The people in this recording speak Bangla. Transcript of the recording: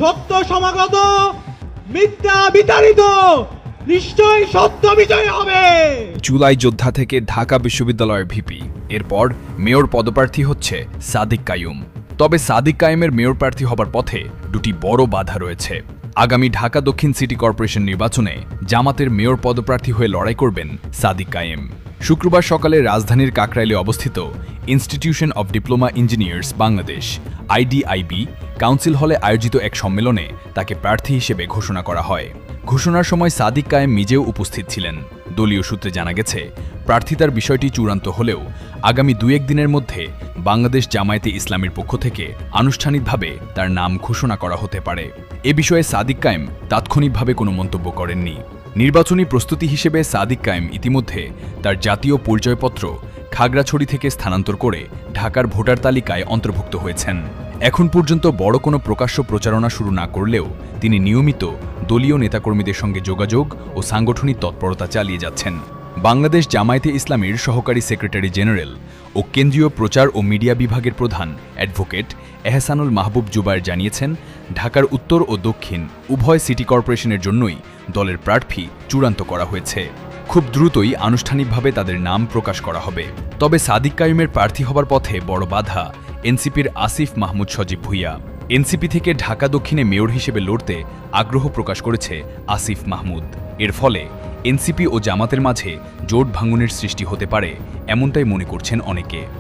সত্য সমাগত, মিথ্যা বিতাড়িত, নিশ্চয়ই সত্য বিজয় হবে। জুলাই যোদ্ধা থেকে ঢাকা বিশ্ববিদ্যালয়ের ভিপি, এরপর মেয়র পদপ্রার্থী হচ্ছে সাদিক কাইয়ুম। তবে সাদিক কাইয়ুমের মেয়র প্রার্থী হবার পথে দুটি বড় বাধা রয়েছে। আগামী ঢাকা দক্ষিণ সিটি কর্পোরেশন নির্বাচনে জামাতের মেয়র পদপ্রার্থী হয়ে লড়াই করবেন সাদিক কাইয়ুম। শুক্রবার সকালে রাজধানীর কাকরাইলে অবস্থিত institution of diploma engineers Bangladesh IDEB council হলে আয়োজিত এক সম্মেলনে তাকে প্রার্থী হিসেবে ঘোষণা করা হয়। ঘোষণার সময় সাদিক কায়েম নিজেও উপস্থিত ছিলেন। দলীয় সূত্রে জানা গেছে, প্রার্থিতার বিষয়টি চূড়ান্ত হলেও আগামী 2-1 দিনের মধ্যে বাংলাদেশ জামায়াতে ইসলামীর পক্ষ থেকে আনুষ্ঠানিকভাবে তার নাম ঘোষণা করা হতে পারে। এ বিষয়ে সাদিক কায়েম তাৎক্ষণিকভাবে কোনো মন্তব্য করেননি। নির্বাচনী প্রস্তুতি হিসেবে সাদিক কায়েম ইতিমধ্যে তার জাতীয় পরিচয়পত্র খাগড়াছড়ি থেকে স্থানান্তর করে ঢাকার ভোটার তালিকায় অন্তর্ভুক্ত হয়েছেন। এখন পর্যন্ত বড় কোনো প্রকাশ্য প্রচারণা শুরু না করলেও তিনি নিয়মিত দলীয় নেতাকর্মীদের সঙ্গে যোগাযোগ ও সাংগঠনিক তৎপরতা চালিয়ে যাচ্ছেন। বাংলাদেশ জামায়াতে ইসলামীর সহকারী সেক্রেটারি জেনারেল ও কেন্দ্রীয় প্রচার ও মিডিয়া বিভাগের প্রধান অ্যাডভোকেট এহসানুল মাহবুব জুবায়ের জানিয়েছেন, ঢাকার উত্তর ও দক্ষিণ উভয় সিটি কর্পোরেশনের জন্যই দলের প্রার্থী চূড়ান্ত করা হয়েছে। খুব দ্রুতই আনুষ্ঠানিকভাবে তাদের নাম প্রকাশ করা হবে। তবে সাদিক কাইয়ুমের প্রার্থী হবার পথে বড় বাধা এনসিপির আসিফ মাহমুদ সজীব ভুইয়া। এনসিপি থেকে ঢাকা দক্ষিণে মেয়র হিসেবে লড়তে আগ্রহ প্রকাশ করেছে আসিফ মাহমুদ। এর ফলে এনসিপি ও জামাতের মাঝে জোট ভাঙনের সৃষ্টি হতে পারে, এমনটাই মনে করছেন অনেকে।